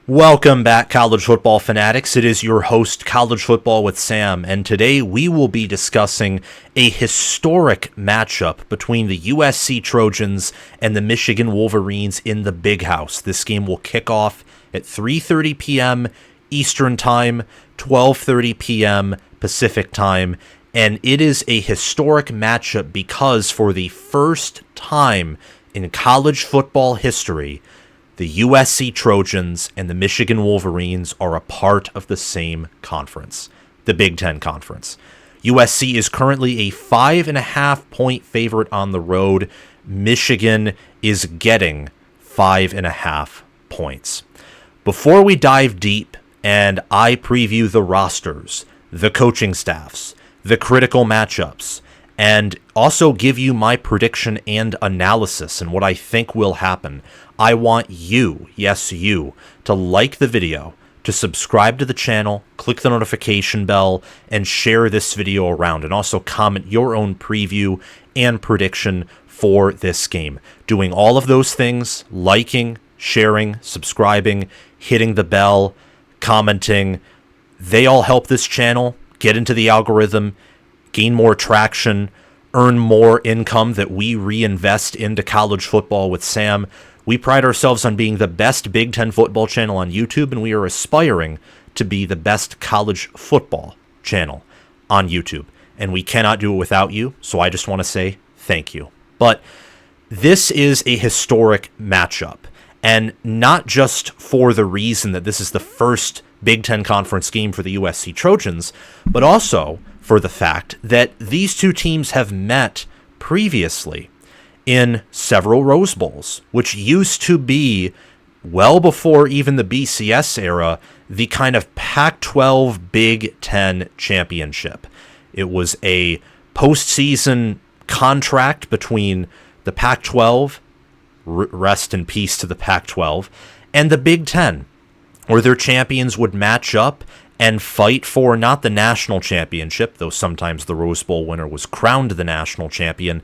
Welcome back, college football fanatics. It is your host, College Football with Sam, and today we will be discussing a historic matchup between the USC Trojans and the Michigan Wolverines in the Big House. This game will kick off at 3:30 p.m. Eastern Time, 12:30 p.m. Pacific Time, and it is a historic matchup because for the first time in college football history, the USC Trojans and the Michigan Wolverines are a part of the same conference, the Big Ten Conference. USC is currently a 5.5-point favorite on the road. Michigan is getting 5.5 points. Before we dive deep and I preview the rosters, the coaching staffs, the critical matchups, and also give you my prediction and analysis and what I think will happen, I want you, yes you, to like the video, to subscribe to the channel, click the notification bell, and share this video around, and also comment your own preview and prediction for this game. Doing all of those things, liking, sharing, subscribing, hitting the bell, commenting, they all help this channel get into the algorithm, gain more traction, earn more income that we reinvest into college football with Sam. We pride ourselves on being the best Big Ten football channel on YouTube, and we are aspiring to be the best college football channel on YouTube. And we cannot do it without you, so I just want to say thank you. But this is a historic matchup, and not just for the reason that this is the first Big Ten Conference game for the USC Trojans, but also for the fact that these two teams have met previously in several Rose Bowls, which used to be, well before even the BCS era, the kind of Pac-12 Big Ten championship. It was a postseason contract between the Pac-12, rest in peace to the Pac-12, and the Big Ten, where their champions would match up and fight for not the national championship, though sometimes the Rose Bowl winner was crowned the national champion.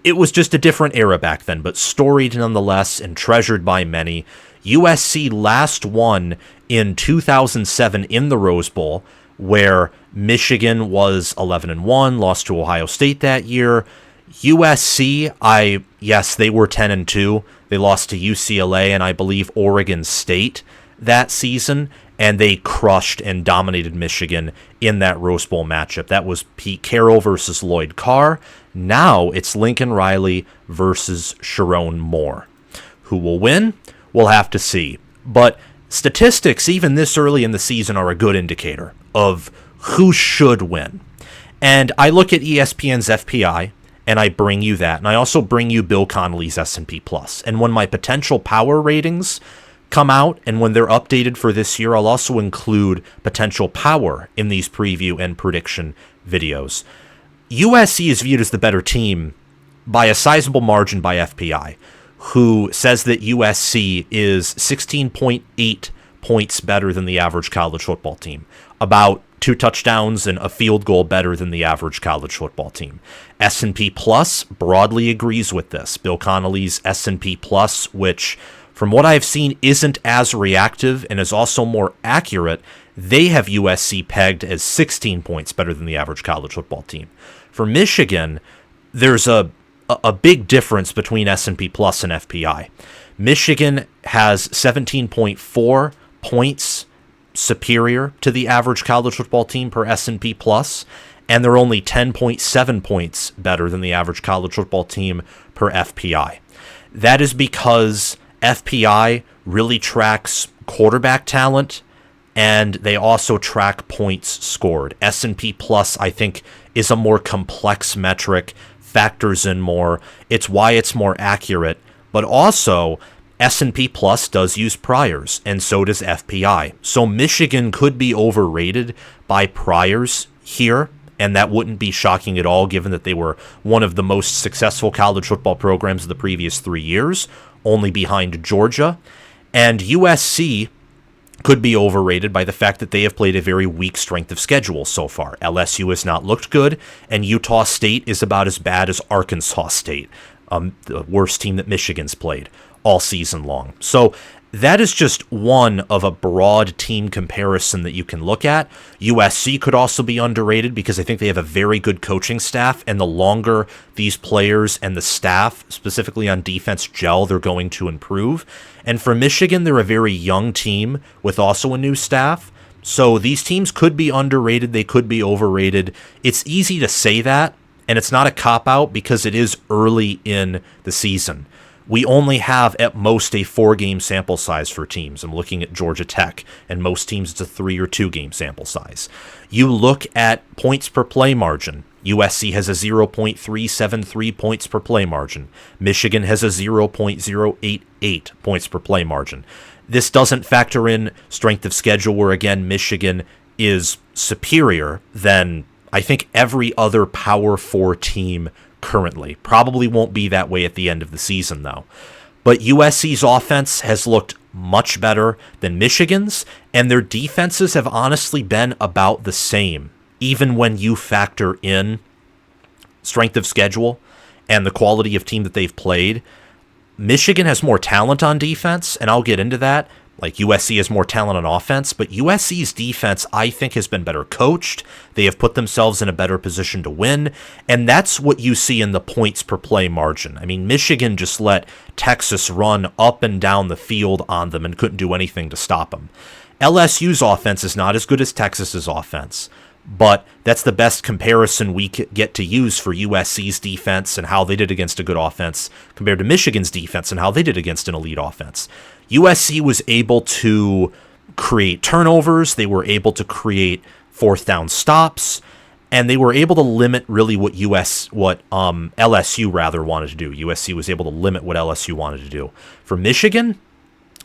It was just a different era back then, but storied nonetheless and treasured by many. USC last won in 2007 in the Rose Bowl, where Michigan was 11-1, lost to Ohio State that year. USC, yes, they were 10-2. They lost to UCLA and I believe Oregon State that season, and they crushed and dominated Michigan in that Rose Bowl matchup. That was Pete Carroll versus Lloyd Carr. Now it's Lincoln Riley versus Sharon Moore. Who will win? We'll have to see. But statistics, even this early in the season, are a good indicator of who should win. And I look at ESPN's FPI, and I bring you that. And I also bring you Bill Connolly's S&P+. And when my potential power ratings come out, and when they're updated for this year, I'll also include potential power in these preview and prediction videos. USC is viewed as the better team by a sizable margin by FPI, who says that USC is 16.8 points better than the average college football team, about 2 touchdowns and a field goal better than the average college football team. S&P Plus broadly agrees with this. Bill Connolly's S&P Plus, which from what I've seen isn't as reactive and is also more accurate, they have USC pegged as 16 points better than the average college football team. For Michigan, there's a big difference between S&P Plus and FPI. Michigan has 17.4 points superior to the average college football team per S&P Plus, and they're only 10.7 points better than the average college football team per FPI. That is because FPI really tracks quarterback talent, and they also track points scored. S&P Plus, I think, is a more complex metric, factors in more. It's why it's more accurate, but also S&P Plus does use priors, and so does FPI. So Michigan could be overrated by priors here, and that wouldn't be shocking at all, given that they were one of the most successful college football programs of the previous 3 years, only behind Georgia. And USC could be overrated by the fact that they have played a very weak strength of schedule so far. LSU has not looked good, and Utah State is about as bad as Arkansas State, the worst team that Michigan's played all season long. So that is just one of a broad team comparison that you can look at. USC could also be underrated because I think they have a very good coaching staff, and the longer these players and the staff, specifically on defense, gel, they're going to improve. And for Michigan, they're a very young team with also a new staff. So these teams could be underrated, they could be overrated. It's easy to say that, and it's not a cop-out because it is early in the season. We only have at most a 4-game sample size for teams. I'm looking at Georgia Tech, and most teams it's a 3 or 2-game sample size. You look at points per play margin. USC has a 0.373 points per play margin. Michigan has a 0.088 points per play margin. This doesn't factor in strength of schedule, where again Michigan is superior than I think every other Power 4 team currently. Probably won't be that way at the end of the season, though. But USC's offense has looked much better than Michigan's, and their defenses have honestly been about the same, even when you factor in strength of schedule and the quality of team that they've played. Michigan has more talent on defense, and I'll get into that. Like USC has more talent on offense, but USC's defense, I think, has been better coached. They have put themselves in a better position to win, and that's what you see in the points per play margin. I mean, Michigan just let Texas run up and down the field on them and couldn't do anything to stop them. LSU's offense is not as good as Texas's offense, but that's the best comparison we get to use for USC's defense and how they did against a good offense compared to Michigan's defense and how they did against an elite offense. USC was able to create turnovers, they were able to create fourth down stops, and they were able to limit really what LSU rather wanted to do. USC was able to limit what LSU wanted to do. For Michigan,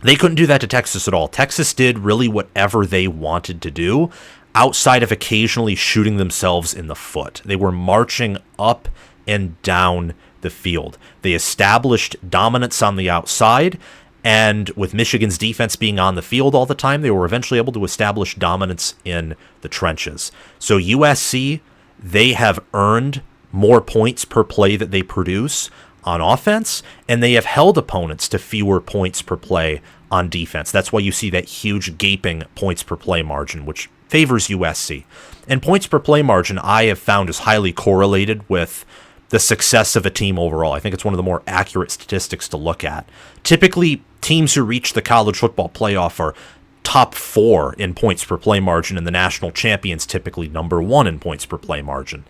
they couldn't do that to Texas at all. Texas did really whatever they wanted to do, outside of occasionally shooting themselves in the foot. They were marching up and down the field. They established dominance on the outside, and with Michigan's defense being on the field all the time, they were eventually able to establish dominance in the trenches. So USC, they have earned more points per play that they produce on offense, and they have held opponents to fewer points per play on defense. That's why you see that huge gaping points per play margin, which favors USC. And points per play margin, I have found, is highly correlated with the success of a team overall. I think it's one of the more accurate statistics to look at. Typically, teams who reach the college football playoff are top 4 in points per play margin, and the national champions typically number 1 in points per play margin.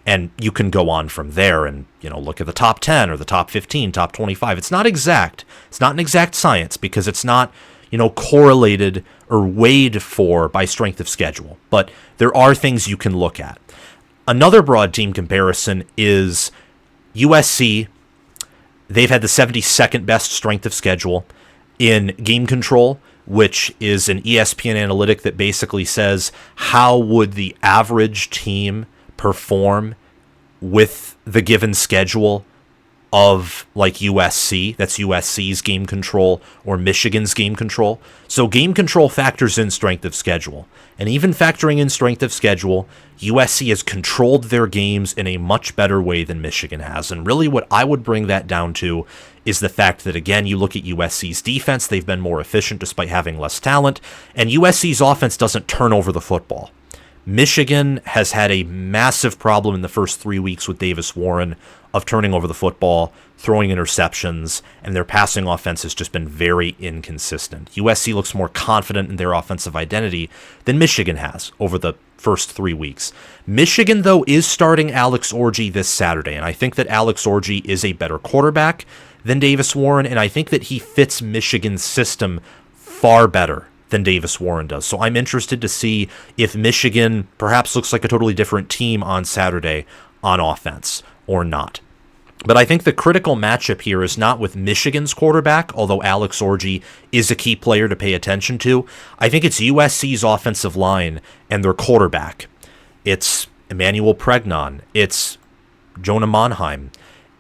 And you can go on from there and, look at the top 10 or the top 15, top 25. It's not exact. It's not an exact science because it's not, correlated or weighed for by strength of schedule. But there are things you can look at. Another broad team comparison is USC. They've had the 72nd best strength of schedule in game control, which is an ESPN analytic that basically says how would the average team perform with the given schedule of like USC. That's USC's game control or Michigan's game control. So game control factors in strength of schedule. And even factoring in strength of schedule, USC has controlled their games in a much better way than Michigan has. And really what I would bring that down to is the fact that, again, you look at USC's defense, they've been more efficient despite having less talent, and USC's offense doesn't turn over the football. Michigan has had a massive problem in the first 3 weeks with Davis Warren of turning over the football, throwing interceptions, and their passing offense has just been very inconsistent. USC looks more confident in their offensive identity than Michigan has over the first 3 weeks. Michigan, though, is starting Alex Orji this Saturday, and I think that Alex Orji is a better quarterback than Davis Warren, and I think that he fits Michigan's system far better than Davis Warren does. So I'm interested to see if Michigan perhaps looks like a totally different team on Saturday on offense or not. But I think the critical matchup here is not with Michigan's quarterback, although Alex Orji is a key player to pay attention to. I think it's USC's offensive line and their quarterback. It's Emmanuel Pregnon. It's Jonah Monheim.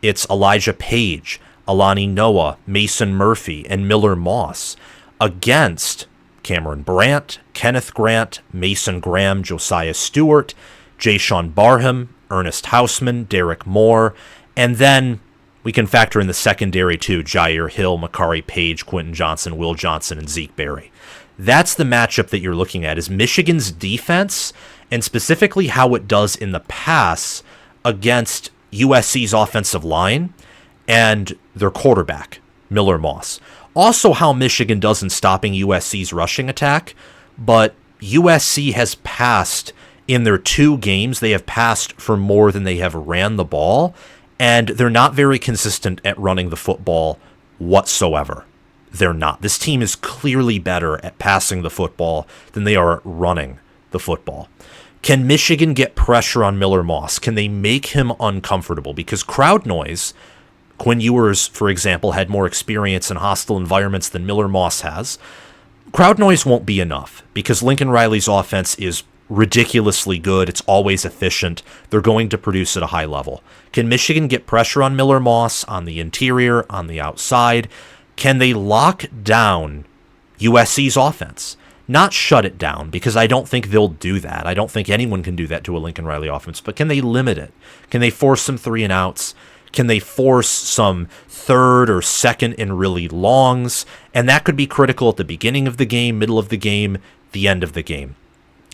It's Elijah Page, Alani Noah, Mason Murphy, and Miller Moss against Cameron Brandt, Kenneth Grant, Mason Graham, Josiah Stewart, Jayshon Barham, Ernest Hausman, Derek Moore, and then We can factor in the secondary too: Jair Hill, Makari Page, Quinton Johnson, Will Johnson, and Zeke Berry. That's the matchup that you're looking at, is Michigan's defense, and specifically how it does in the pass against USC's offensive line and their quarterback, Miller Moss. Also how Michigan does in stopping USC's rushing attack, but USC has passed in their 2 games. They have passed for more than they have ran the ball, and they're not very consistent at running the football whatsoever. They're not. This team is clearly better at passing the football than they are at running the football. Can Michigan get pressure on Miller Moss? Can they make him uncomfortable? Because crowd noise, Quinn Ewers, for example, had more experience in hostile environments than Miller Moss has. Crowd noise won't be enough because Lincoln Riley's offense is ridiculously good. It's always efficient. They're going to produce at a high level. Can Michigan get pressure on Miller Moss on the interior, on the outside? Can they lock down USC's offense? Not shut it down, because I don't think they'll do that. I don't think anyone can do that to a Lincoln Riley offense, but can they limit it? Can they force some 3-and-outs? Can they force some third or second and really longs? And that could be critical at the beginning of the game, middle of the game, the end of the game.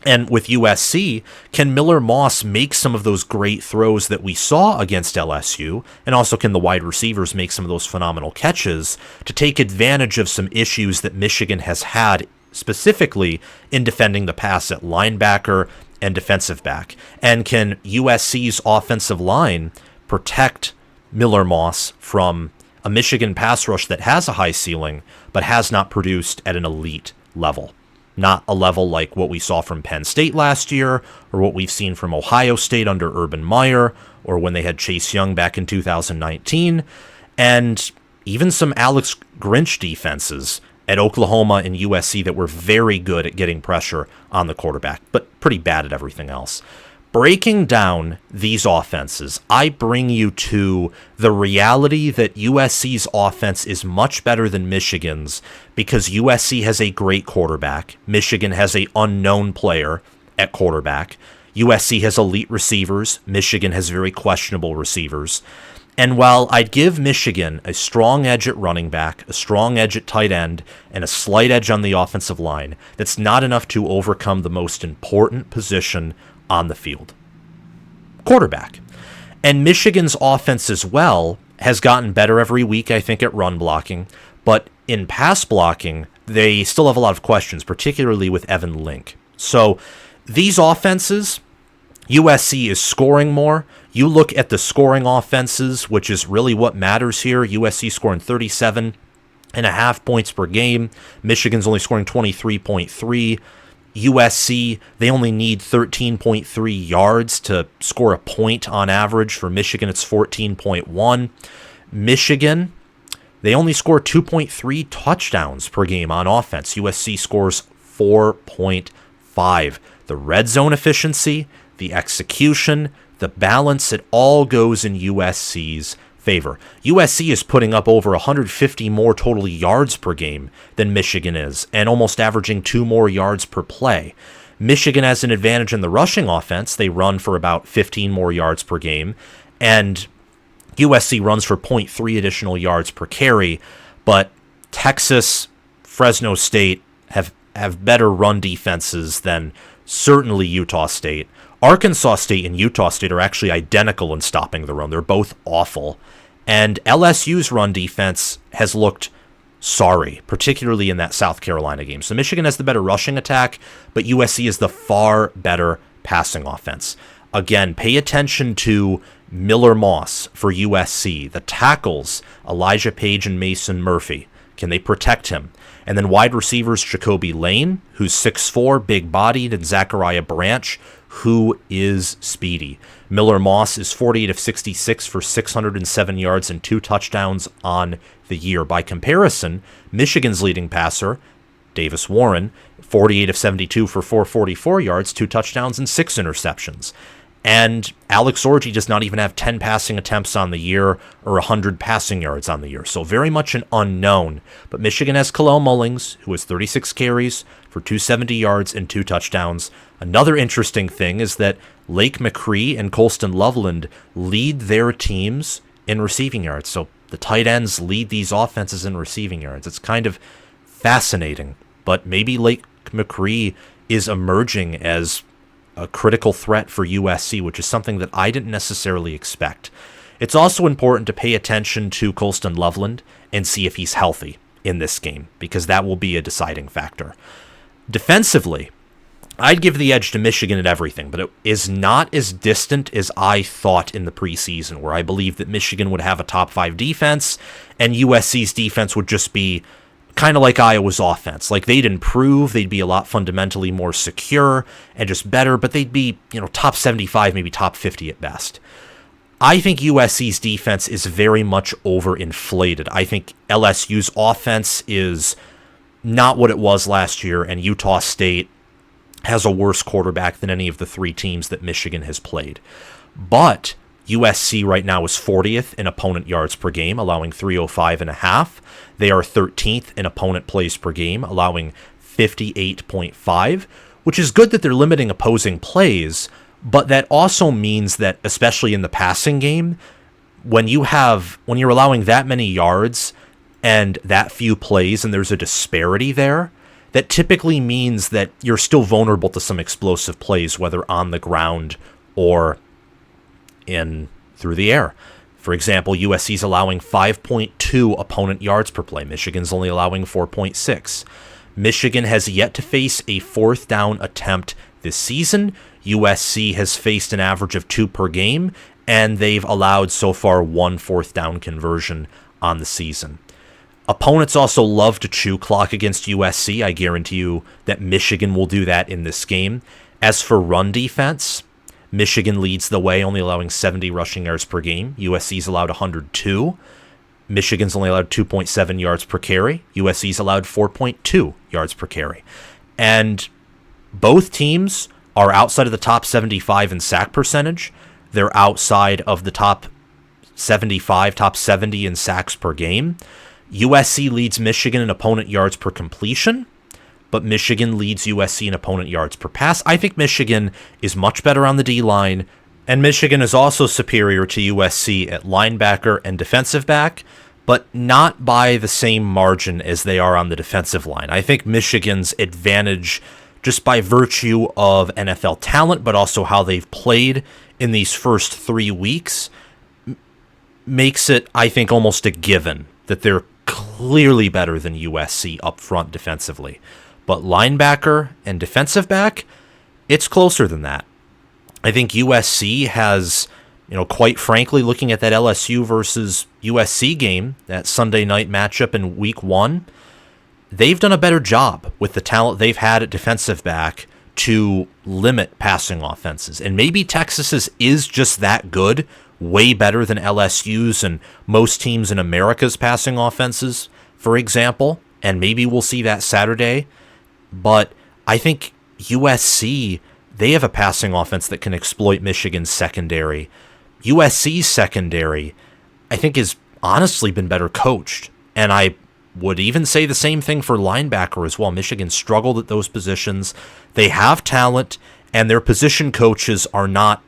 And with USC, can Miller Moss make some of those great throws that we saw against LSU? And also, can the wide receivers make some of those phenomenal catches to take advantage of some issues that Michigan has had, specifically in defending the pass at linebacker and defensive back? And can USC's offensive line protect Miller Moss from a Michigan pass rush that has a high ceiling but has not produced at an elite level? Not a level like what we saw from Penn State last year, or what we've seen from Ohio State under Urban Meyer, or when they had Chase Young back in 2019, and even some Alex Grinch defenses at Oklahoma and USC that were very good at getting pressure on the quarterback, but pretty bad at everything else. Breaking down these offenses, I bring you to the reality that USC's offense is much better than Michigan's because USC has a great quarterback. Michigan has an unknown player at quarterback. USC has elite receivers. Michigan has very questionable receivers. And while I'd give Michigan a strong edge at running back, a strong edge at tight end, and a slight edge on the offensive line, that's not enough to overcome the most important position on the field: quarterback. And Michigan's offense as well has gotten better every week, I think, at run blocking. But in pass blocking, they still have a lot of questions, particularly with Evan Link. So these offenses, USC is scoring more. You look at the scoring offenses, which is really what matters here. USC scoring 37.5 points per game. Michigan's only scoring 23.3. USC, they only need 13.3 yards to score a point on average. For Michigan, it's 14.1. Michigan, they only score 2.3 touchdowns per game on offense. USC scores 4.5. The red zone efficiency, the execution, the balance, it all goes in USC's favor. USC is putting up over 150 more total yards per game than Michigan is, and almost averaging 2 more yards per play. Michigan has an advantage in the rushing offense. They run for about 15 more yards per game, and USC runs for 0.3 additional yards per carry, but Texas, Fresno State have better run defenses than certainly Utah State. Arkansas State and Utah State are actually identical in stopping the run. They're both awful. And LSU's run defense has looked sorry, particularly in that South Carolina game. So Michigan has the better rushing attack, but USC is the far better passing offense. Again, pay attention to Miller Moss for USC. The tackles, Elijah Page and Mason Murphy. Can they protect him? And then wide receivers, Jacoby Lane, who's 6'4", big-bodied, and Zachariah Branch, who is speedy. Miller Moss is 48 of 66 for 607 yards and 2 touchdowns on the year. By comparison, Michigan's leading passer, Davis Warren, 48 of 72 for 444 yards, 2 touchdowns, and 6 interceptions. And Alex Orji does not even have 10 passing attempts on the year or 100 passing yards on the year. So very much an unknown. But Michigan has Kalel Mullings, who has 36 carries for 270 yards and 2 touchdowns. Another interesting thing is that Lake McCree and Colston Loveland lead their teams in receiving yards. So the tight ends lead these offenses in receiving yards. It's kind of fascinating, but maybe Lake McRee is emerging as a critical threat for USC, which is something that I didn't necessarily expect. It's also important to pay attention to Colston Loveland and see if he's healthy in this game, because that will be a deciding factor. Defensively, I'd give the edge to Michigan at everything, but it is not as distant as I thought in the preseason, where I believed that Michigan would have a top 5 defense and USC's defense would just be kind of like Iowa's offense. Like, they'd improve, they'd be a lot fundamentally more secure and just better, but they'd be, top 75, maybe top 50 at best. I think USC's defense is very much overinflated. I think LSU's offense is not what it was last year, and Utah State has a worse quarterback than any of the 3 teams that Michigan has played. But USC right now is 40th in opponent yards per game, allowing 305.5. They are 13th in opponent plays per game, allowing 58.5, which is good that they're limiting opposing plays, but that also means that, especially in the passing game, when you're allowing that many yards and that few plays and there's a disparity there, that typically means that you're still vulnerable to some explosive plays, whether on the ground or through the air. For example, USC's allowing 5.2 opponent yards per play. Michigan's only allowing 4.6. Michigan has yet to face a 4th down attempt this season. USC has faced an average of 2 per game, and they've allowed so far 1 4th down conversion on the season. Opponents also love to chew clock against USC. I guarantee you that Michigan will do that in this game. As for run defense, Michigan leads the way, only allowing 70 rushing yards per game. USC's allowed 102. Michigan's only allowed 2.7 yards per carry. USC's allowed 4.2 yards per carry. And both teams are outside of the top 75 in sack percentage. They're outside of the top 75, top 70 in sacks per game. USC leads Michigan in opponent yards per completion, but Michigan leads USC in opponent yards per pass. I think Michigan is much better on the D-line, and Michigan is also superior to USC at linebacker and defensive back, but not by the same margin as they are on the defensive line. I think Michigan's advantage, just by virtue of NFL talent, but also how they've played in these first 3 weeks, makes it, I think, almost a given that they're clearly better than USC up front defensively. But linebacker and defensive back, it's closer than that. I think USC has, quite frankly, looking at that LSU versus USC game, that Sunday night matchup in week 1, they've done a better job with the talent they've had at defensive back to limit passing offenses. And maybe Texas's is just that good, way better than LSU's and most teams in America's passing offenses, for example. And maybe we'll see that Saturday. But I think USC, they have a passing offense that can exploit Michigan's secondary. USC's secondary, I think, has honestly been better coached. And I would even say the same thing for linebacker as well. Michigan struggled at those positions. They have talent, and their position coaches are not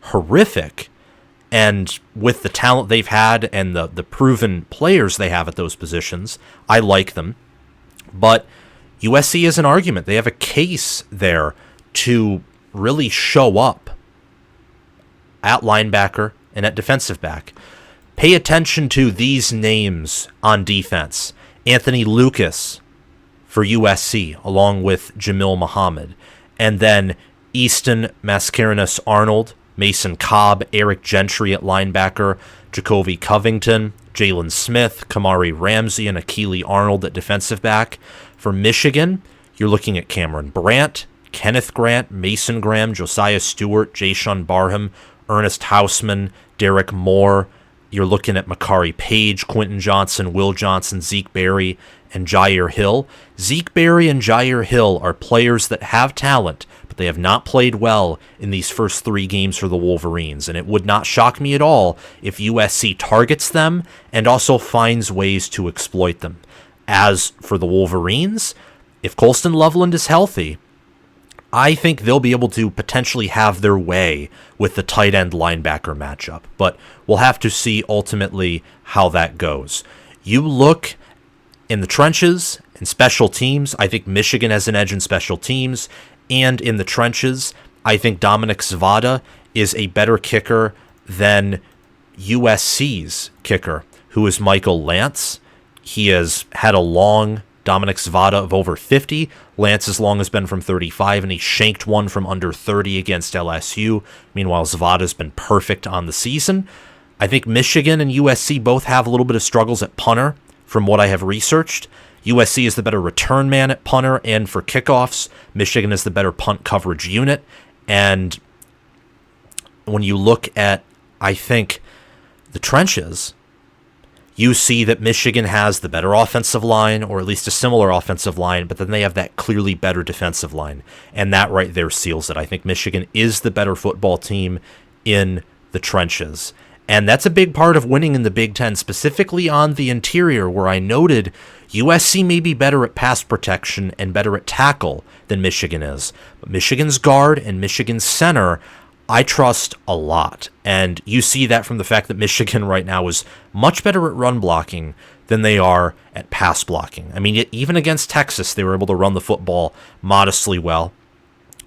horrific. And with the talent they've had and the proven players they have at those positions, I like them. But USC is an argument. They have a case there to really show up at linebacker and at defensive back. Pay attention to these names on defense. Anthony Lucas for USC, along with Jamil Muhammad. And then Easton Mascarenas Arnold, Mason Cobb, Eric Gentry at linebacker, Jacoby Covington, Jalen Smith, Kamari Ramsey, and Akili Arnold at defensive back. For Michigan, you're looking at Cameron Brandt, Kenneth Grant, Mason Graham, Josiah Stewart, Jayshon Barham, Ernest Hausman, Derek Moore. You're looking at Makari Page, Quentin Johnson, Will Johnson, Zeke Berry, and Jair Hill. Zeke Berry and Jair Hill are players that have talent, but they have not played well in these first 3 games for the Wolverines, and it would not shock me at all if USC targets them and also finds ways to exploit them. As for the Wolverines, if Colston Loveland is healthy, I think they'll be able to potentially have their way with the tight end linebacker matchup, but we'll have to see ultimately how that goes. You look in the trenches and special teams, I think Michigan has an edge in special teams, and in the trenches, I think Dominic Zvada is a better kicker than USC's kicker, who is Michael Lance. He has had a long Dominic Zvada of over 50. Lance's long has been from 35, and he shanked one from under 30 against LSU. Meanwhile, Zvada's been perfect on the season. I think Michigan and USC both have a little bit of struggles at punter, from what I have researched. USC is the better return man at punter and for kickoffs. Michigan is the better punt coverage unit. And when you look at, I think, the trenches, you see that Michigan has the better offensive line, or at least a similar offensive line, but then they have that clearly better defensive line. And that right there seals it. I think Michigan is the better football team in the trenches. And that's a big part of winning in the Big Ten, specifically on the interior, where I noted USC may be better at pass protection and better at tackle than Michigan is. But Michigan's guard and Michigan's center, I trust a lot. And you see that from the fact that Michigan right now is much better at run blocking than they are at pass blocking. I mean, even against Texas, they were able to run the football modestly well.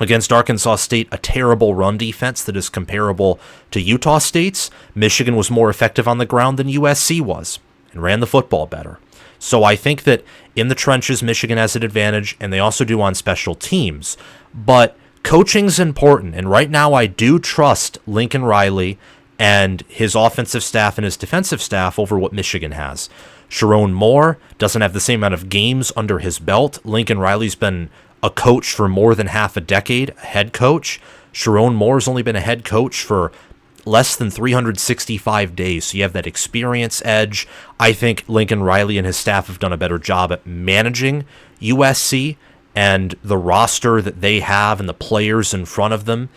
Against Arkansas State, a terrible run defense that is comparable to Utah State's, Michigan was more effective on the ground than USC was and ran the football better. So I think that in the trenches, Michigan has an advantage, and they also do on special teams. But coaching's important, and right now I do trust Lincoln Riley and his offensive staff and his defensive staff over what Michigan has. Sharon Moore doesn't have the same amount of games under his belt. Lincoln Riley's been a coach for more than half a decade, a head coach. Sharon Moore's only been a head coach for less than 365 days, so you have that experience edge. I think Lincoln Riley and his staff have done a better job at managing USC and the roster that they have and the players in front of them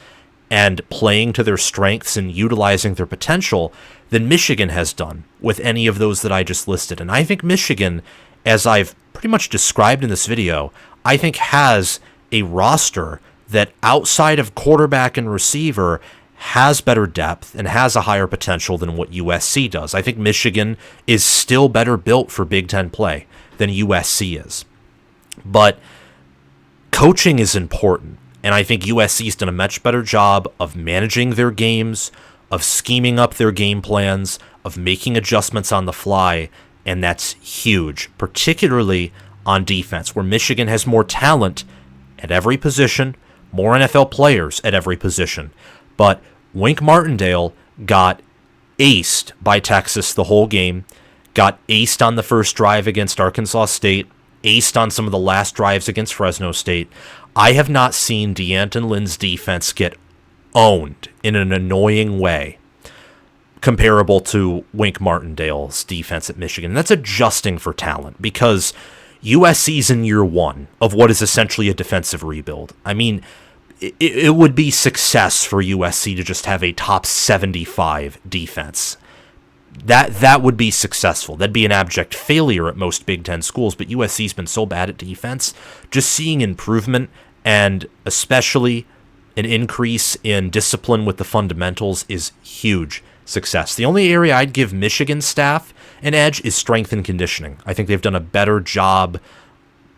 and playing to their strengths and utilizing their potential than Michigan has done with any of those that I just listed. And I think Michigan, as I've pretty much described in this video, I think has a roster that outside of quarterback and receiver has better depth and has a higher potential than what USC does. I think Michigan is still better built for Big Ten play than USC is. But coaching is important, and I think USC's done a much better job of managing their games, of scheming up their game plans, of making adjustments on the fly, and that's huge, particularly on defense, where Michigan has more talent at every position, more NFL players at every position. But Wink Martindale got aced by Texas the whole game, got aced on the first drive against Arkansas State, aced on some of the last drives against Fresno State. I have not seen D'Anton Lynn's defense get owned in an annoying way comparable to Wink Martindale's defense at Michigan. And that's adjusting for talent, because USC's in year one of what is essentially a defensive rebuild. I mean, it would be success for USC to just have a top 75 defense. That would be successful. That'd be an abject failure at most Big Ten schools, but USC's been so bad at defense. Just seeing improvement, and especially an increase in discipline with the fundamentals, is huge success. The only area I'd give Michigan staff an edge is strength and conditioning. I think they've done a better job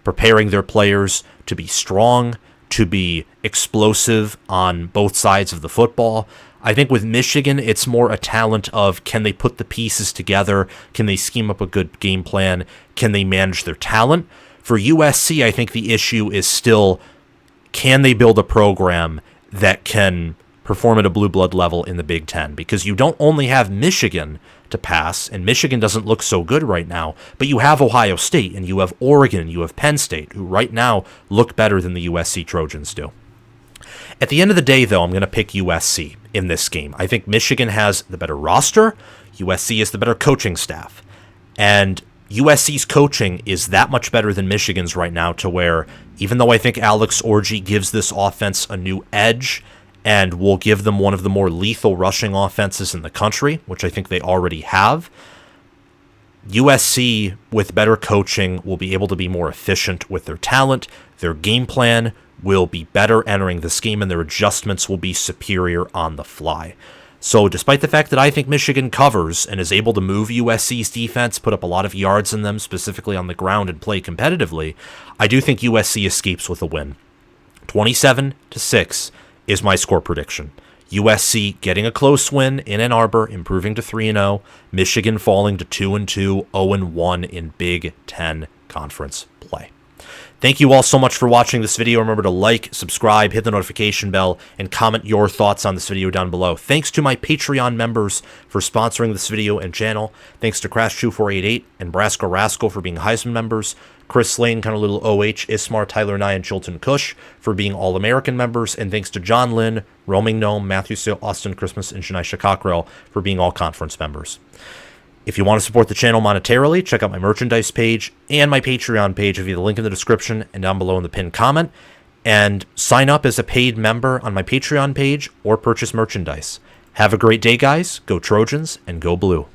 preparing their players to be strong, to be explosive on both sides of the football. I think with Michigan, it's more a talent of, can they put the pieces together? Can they scheme up a good game plan? Can they manage their talent? For USC, I think the issue is still, can they build a program that can perform at a blue blood level in the Big Ten? Because you don't only have Michigan to pass, and Michigan doesn't look so good right now, but you have Ohio State, and you have Oregon, and you have Penn State, who right now look better than the USC Trojans do. At the end of the day, though, I'm going to pick USC in this game. I think Michigan has the better roster, USC is the better coaching staff, and USC's coaching is that much better than Michigan's right now, to where, even though I think Alex Orji gives this offense a new edge and will give them one of the more lethal rushing offenses in the country, which I think they already have, USC, with better coaching, will be able to be more efficient with their talent, their game plan, will be better entering this game, and their adjustments will be superior on the fly. So despite the fact that I think Michigan covers and is able to move USC's defense, put up a lot of yards in them, specifically on the ground, and play competitively, I do think USC escapes with a win. 27-6 is my score prediction. USC getting a close win in Ann Arbor, improving to 3-0. Michigan falling to 2-2, 0-1 in Big Ten Conference play. Thank you all so much for watching this video. Remember to like, subscribe, hit the notification bell, and comment your thoughts on this video down below. Thanks to my Patreon members for sponsoring this video and channel. Thanks to Crash2488 and Brasco Rascal for being Heisman members. Chris Lane, kind of little OH, Ismar, Tyler Nye, and Chilton Cush for being All-American members. And thanks to John Lynn, Roaming Gnome, Matthew Sale, Austin Christmas, and Shanisha Cockrell for being All-Conference members. If you want to support the channel monetarily, check out my merchandise page and my Patreon page via the link in the description and down below in the pinned comment. And sign up as a paid member on my Patreon page or purchase merchandise. Have a great day, guys. Go Trojans and go Blue.